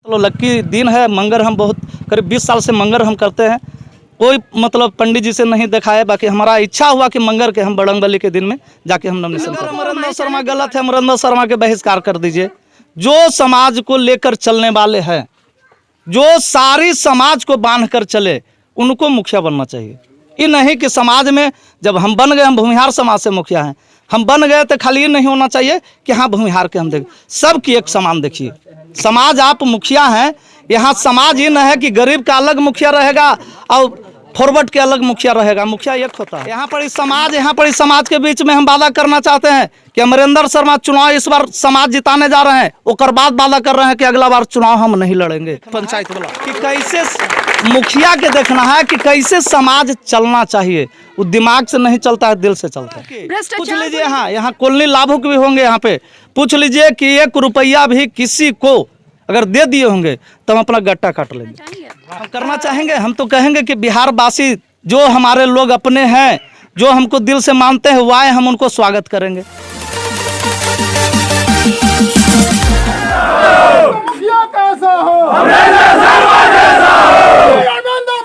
चलो लक्की दिन है। मंगर हम बहुत करीब 20 साल से मंगर हम करते हैं। कोई मतलब पंडित जी से नहीं देखा है। बाकी हमारा इच्छा हुआ कि मंगर के हम बजरंगबली के दिन में जाके हम नॉमिनेशन करें। अमरिंदर शर्मा गलत है, अमरिंदर शर्मा के बहिष्कार कर दीजिए। जो समाज को लेकर चलने वाले हैं, जो सारी समाज को बांध कर चले, उनको मुखिया बनना चाहिए। ये नहीं कि समाज में जब हम बन गए, हम भूमिहार समाज से मुखिया हैं, हम बन गए तो खाली ये नहीं होना चाहिए कि हाँ भूमिहार के हम देखें। सबकी एक समान देखिए। समाज आप मुखिया हैं, यहाँ समाज ये न है कि गरीब का अलग मुखिया रहेगा और फॉरवर्ड के अलग मुखिया रहेगा। मुखिया एक होता है। यहाँ पर इस समाज के बीच में हम वादा करना चाहते हैं कि अमरिंदर शर्मा चुनाव इस बार समाज जिताने जा रहे हैं। उसके बाद वादा कर रहे हैं कि अगला बार चुनाव हम नहीं लड़ेंगे। पंचायत वाला कि कैसे मुखिया के देखना है कि कैसे समाज चलना चाहिए। वो दिमाग से नहीं चलता है, दिल से चलता है। पूछ लीजिए, हाँ यहाँ कॉलोनी लाभुक भी होंगे। यहाँ पे पूछ लीजिए कि 1 रुपया भी किसी को अगर दे दिए होंगे तो हम अपना गट्टा काट लेंगे। हम करना चाहेंगे। हम तो कहेंगे कि बिहार वासी जो हमारे लोग अपने हैं, जो हमको दिल से मानते हैं, वो आए, हम उनको स्वागत करेंगे। कैसा हो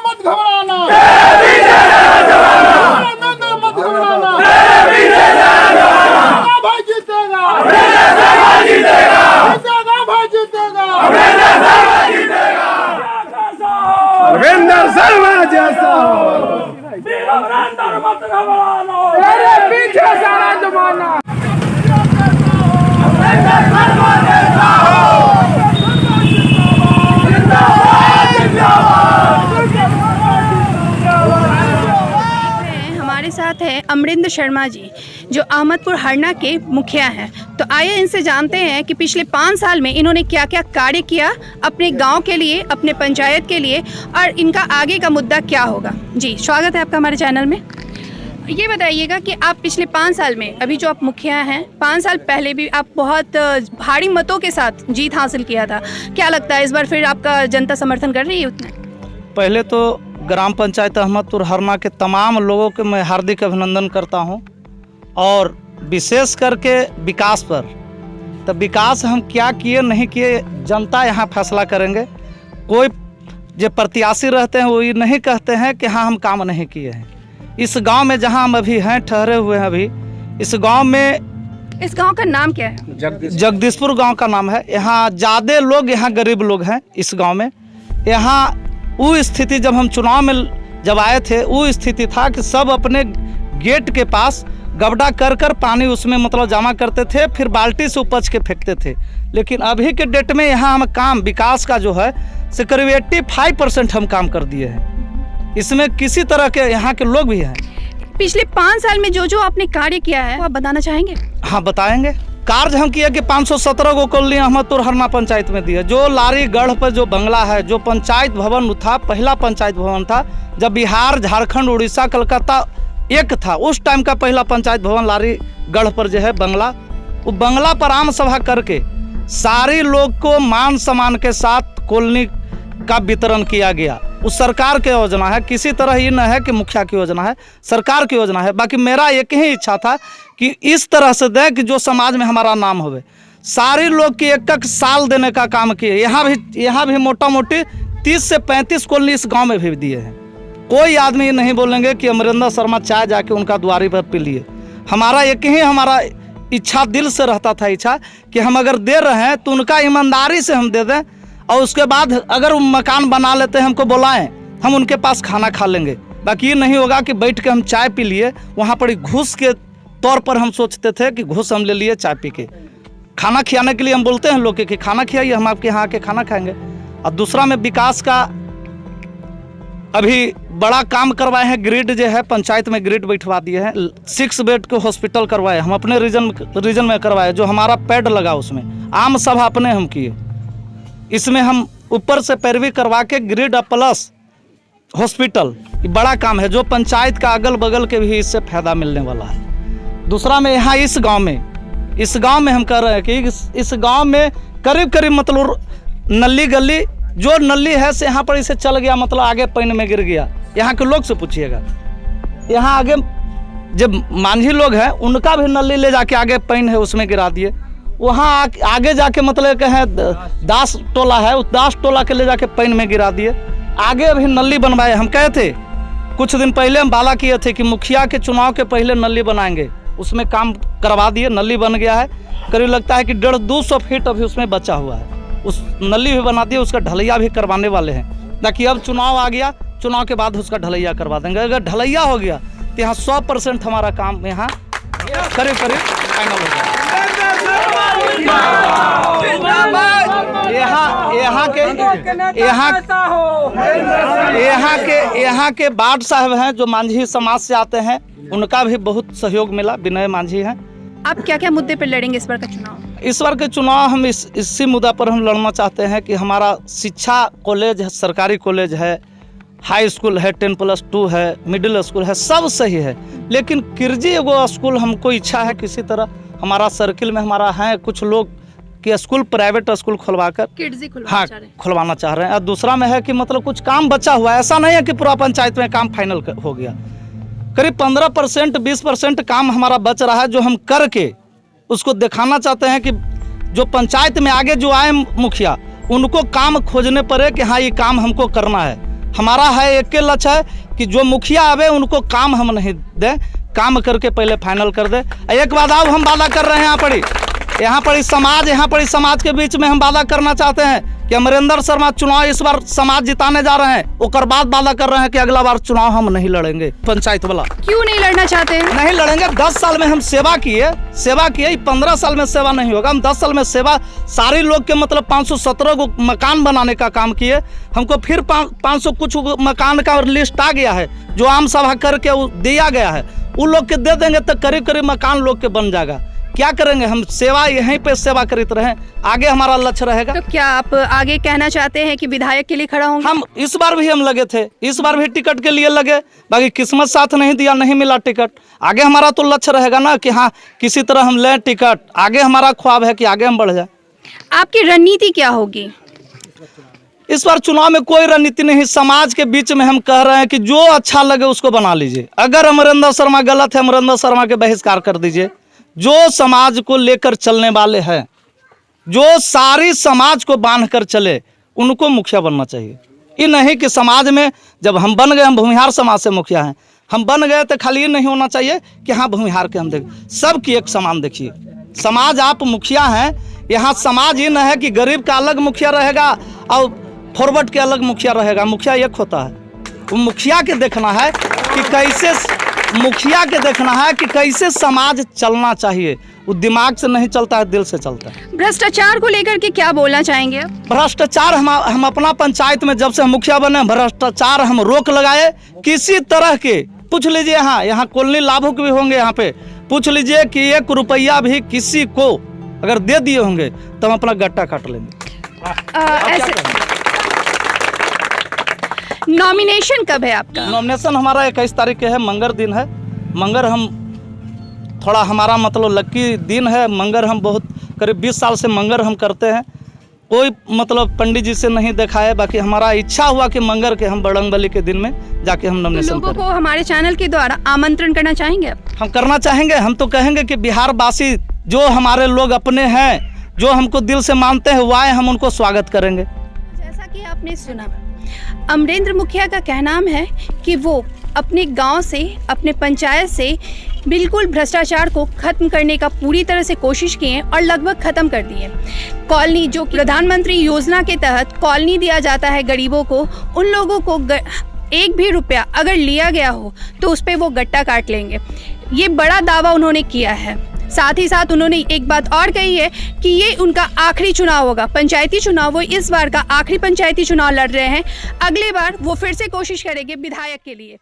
मत घबराना, मत घबराना, भाई जीतेगा, भाई जीतेगा, अमरिंदर शर्मा जैसा हो, मत घबराना, तेरे पीछे सारा जमाना। हमारे साथ है अमरिंदर शर्मा जी, जो अहमदपुर हरना के मुखिया हैं। तो आइए इनसे जानते हैं कि पिछले 5 साल में इन्होंने क्या क्या कार्य किया अपने गांव के लिए, अपने पंचायत के लिए, और इनका आगे का मुद्दा क्या होगा। जी स्वागत है आपका हमारे चैनल में। ये बताइएगा कि आप पिछले 5 साल में, अभी जो आप मुखिया हैं, 5 साल पहले भी आप बहुत भारी मतों के साथ जीत हासिल किया था। क्या लगता है इस बार फिर आपका जनता समर्थन कर रही है उतना? पहले तो ग्राम पंचायत अहमदपुर हरना के तमाम लोगों के मैं हार्दिक अभिनंदन करता हूं, और विशेष करके विकास पर। तो विकास हम क्या किए नहीं किए जनता यहाँ फैसला करेंगे। कोई जो प्रत्याशी रहते हैं वो ये नहीं कहते हैं कि हाँ हम काम नहीं किए हैं। इस गांव में जहां हम अभी हैं, ठहरे हुए हैं अभी, इस गांव का नाम क्या है? जगदीशपुर गांव का नाम है। यहाँ ज़्यादा लोग यहाँ गरीब लोग हैं इस गांव में। यहाँ वो स्थिति जब हम चुनाव में जब आए थे, वो स्थिति था कि सब अपने गेट के पास गबड़ा कर कर पानी उसमें मतलब जमा करते थे, फिर बाल्टी से उपज के फेंकते थे। लेकिन अभी के डेट में यहाँ हम काम विकास का जो है से करीब 85% हम काम कर दिए हैं। इसमें किसी तरह के यहाँ के लोग भी हैं। पिछले 5 साल में जो जो आपने कार्य किया है वो आप बताना चाहेंगे? हाँ बताएंगे। कार्य हम किए कि 517 को कॉलोनी अहमदपुर हरना पंचायत में दिए। जो लारी गढ़ पर जो बंगला है, जो पंचायत भवन था, पहला पंचायत भवन था जब बिहार, झारखंड, उड़ीसा, कलकत्ता एक था, उस टाइम का पहला पंचायत भवन लारी गढ़ पर जो है बंगला, वो बंगला पर आम सभा करके सारे लोग को मान सम्मान के साथ कॉलोनी का वितरण किया गया। उस सरकार की योजना है, किसी तरह ये न है कि मुखिया की योजना है, सरकार की योजना है। बाकी मेरा एक ही इच्छा था कि इस तरह से दें कि जो समाज में हमारा नाम होवे। सारे लोग की 1-1 साल देने का काम किए। यहाँ भी मोटा मोटी 30 से 35 कॉलोनी इस गांव में भी दिए हैं। कोई आदमी ये नहीं बोलेंगे कि अमरिंदर शर्मा चाय जाके उनका द्वारी पर पी लिए। हमारा एक ही हमारा इच्छा दिल से रहता था, इच्छा कि हम अगर दे रहे हैं तो उनका ईमानदारी से हम दे दें, और उसके बाद अगर वो मकान बना लेते हैं हमको बुलाएं, हम उनके पास खाना खा लेंगे। बाकी ये नहीं होगा कि बैठ के हम चाय पी लिए। वहाँ पर घूस के तौर पर हम सोचते थे कि घूस हम ले लिए चाय पी के। खाना खिलाने के लिए हम बोलते हैं लोग कि खाना खिलाइए, हम आपके यहाँ आके खाना खाएंगे। और दूसरा में विकास का अभी बड़ा काम करवाए हैं। ग्रिड जो है पंचायत में ग्रिड बैठवा दिए हैं। 6 बेड के हॉस्पिटल करवाए हम अपने रीजन में करवाए। जो हमारा पैड लगा उसमें आम सभा अपने हम किए। इसमें हम ऊपर से पैरवी करवा के ग्रिड प्लस हॉस्पिटल, ये बड़ा काम है जो पंचायत का अगल बगल के भी इससे फायदा मिलने वाला है। दूसरा में यहाँ इस गांव में हम कर रहे हैं कि इस गांव में करीब मतलब नली गली जो नली है से यहाँ पर इसे चल गया, मतलब आगे पानी में गिर गया। यहाँ के लोग से पूछिएगा, यहाँ आगे जब मांझी लोग हैं उनका भी नली ले जाके आगे पानी है उसमें गिरा दिए। वहाँ आगे जाके मतलब कि है दास टोला है, उस दास टोला के ले जाके पानी में गिरा दिए। आगे अभी नली बनवाए, हम कहे थे कुछ दिन पहले, हम वादा किए थे कि मुखिया के चुनाव के पहले नली बनाएंगे, उसमें काम करवा दिए, नली बन गया है। करीब लगता है कि 150-200 फीट अभी उसमें बचा हुआ है, उस नली भी बना दिए, उसका ढलैया भी करवाने वाले हैं, ताकि अब चुनाव आ गया, चुनाव के बाद उसका ढलैया करवा देंगे। अगर ढलैया हो गया तो यहाँ 100% हमारा काम यहाँ करीब फाइनल हो गया। यहाँ के वार्ड साहब हैं जो मांझी समाज से आते हैं, उनका भी बहुत सहयोग मिला। विनय मांझी हैं। आप क्या क्या मुद्दे पर लड़ेंगे इस बार का चुनाव? इस बार के चुनाव हम इसी मुद्दा पर हम लड़ना चाहते हैं कि हमारा शिक्षा कॉलेज है, सरकारी कॉलेज है, हाई स्कूल है, 10+2 है, मिडिल स्कूल है, सब सही है, लेकिन किरजी एगो स्कूल हमको इच्छा है किसी तरह हमारा सर्किल में हमारा है कुछ लोग कि स्कूल प्राइवेट स्कूल खुलवाकर हाँ खुलवाना चाह रहे हैं। और दूसरा में है कि मतलब कुछ काम बचा हुआ है, ऐसा नहीं है कि पूरा पंचायत में काम फाइनल हो गया। करीब 15% 20% काम हमारा बच रहा है, जो हम करके उसको दिखाना चाहते हैं कि जो पंचायत में आगे जो आए मुखिया, उनको काम खोजने पड़े कि हाँ ये काम हमको करना है। हमारा है एक लक्ष्य है कि जो मुखिया आवे उनको काम हम नहीं दें, काम करके पहले फाइनल कर दे। एक बात अब हम वादा कर रहे हैं, यहाँ पर समाज के बीच में हम वादा करना चाहते हैं कि अमरेंद्र शर्मा चुनाव इस बार समाज जिताने जा रहे हैं, और बाद वादा कर रहे हैं कि अगला बार चुनाव हम नहीं लड़ेंगे पंचायत वाला। क्यों नहीं लड़ना चाहते हैं? नहीं लड़ेंगे। 10 साल में हम सेवा किए, 15 साल में सेवा नहीं होगा। हम 10 साल में सेवा सारे लोग के मतलब 517 को मकान बनाने का काम किए। हमको फिर 500 कुछ मकान का लिस्ट आ गया है, जो आम सभा करके दिया गया है, उन लोग के दे देंगे तो करीब मकान लोग के बन जाएगा। क्या करेंगे हम? सेवा यहीं पे सेवा करते रहें, आगे हमारा लक्ष्य रहेगा। तो क्या आप आगे कहना चाहते हैं कि विधायक के लिए खड़ा होंगे? हम इस बार भी हम लगे थे, इस बार भी टिकट के लिए लगे, बाकी किस्मत साथ नहीं दिया, नहीं मिला टिकट। आगे हमारा तो लक्ष्य रहेगा ना कि हाँ किसी तरह हम लें टिकट, आगे हमारा ख्वाब है कि आगे हम बढ़ जाए। आपकी रणनीति क्या होगी इस बार चुनाव में? कोई रणनीति नहीं, समाज के बीच में हम कह रहे हैं कि जो अच्छा लगे उसको बना लीजिए। अगर अमरेंद्र शर्मा गलत है, अमरेंद्र शर्मा के बहिष्कार कर दीजिए। जो समाज को लेकर चलने वाले हैं, जो सारी समाज को बांध कर चले, उनको मुखिया बनना चाहिए। ये नहीं कि समाज में जब हम बन गए, हम भूमिहार समाज से मुखिया हैं, हम बन गए तो खाली ये नहीं होना चाहिए कि हाँ भूमिहार के हम देखें, सबकी एक समान देखिए। समाज आप मुखिया हैं, यहाँ समाज ये न है कि गरीब का अलग मुखिया रहेगा और फॉरवर्ड के अलग मुखिया रहेगा। मुखिया एक होता है, वो मुखिया के देखना है कि कैसे समाज चलना चाहिए। वो दिमाग से नहीं चलता है, दिल से चलता है। भ्रष्टाचार को लेकर के क्या बोलना चाहेंगे आप? भ्रष्टाचार हम अपना पंचायत में जब से हम मुखिया बने, भ्रष्टाचार हम रोक लगाए किसी तरह के। पूछ लीजिए, हाँ यहाँ कॉलोनी लाभुक भी होंगे, यहाँ पे पूछ लीजिए कि 1 रुपया भी किसी को अगर दे दिए होंगे तो हम अपना गट्टा काट लेंगे। नॉमिनेशन कब है आपका? नॉमिनेशन हमारा 21 तारीख के है, मंगर दिन है। मंगर हम थोड़ा हमारा मतलब लकी दिन है। मंगर हम बहुत करीब 20 साल से मंगर हम करते हैं, कोई मतलब पंडित जी से नहीं देखा है। बाकी हमारा इच्छा हुआ कि मंगर के हम बजरंगबली के दिन में जाके हम नॉमिनेशन लोगों को हमारे चैनल के द्वारा आमंत्रण करना चाहेंगे आप? हम करना चाहेंगे। हम तो कहेंगे कि बिहार वासी जो हमारे लोग अपने हैं, जो हमको दिल से मानते हैं, वो आए, हम उनको स्वागत करेंगे। जैसा कि आपने सुना, अमरेंद्र मुखिया का कहना है कि वो अपने गांव से, अपने पंचायत से बिल्कुल भ्रष्टाचार को खत्म करने का पूरी तरह से कोशिश किए और लगभग खत्म कर दिए। कॉलोनी, जो कि प्रधानमंत्री योजना के तहत कॉलोनी दिया जाता है गरीबों को, उन लोगों को 1 भी रुपया अगर लिया गया हो तो उस पर वो गट्टा काट लेंगे। ये बड़ा दावा उन्होंने किया है। साथ ही साथ उन्होंने एक बात और कही है कि ये उनका आखिरी चुनाव होगा, पंचायती चुनाव। वो इस बार का आखिरी पंचायती चुनाव लड़ रहे हैं, अगली बार वो फिर से कोशिश करेंगे विधायक के लिए।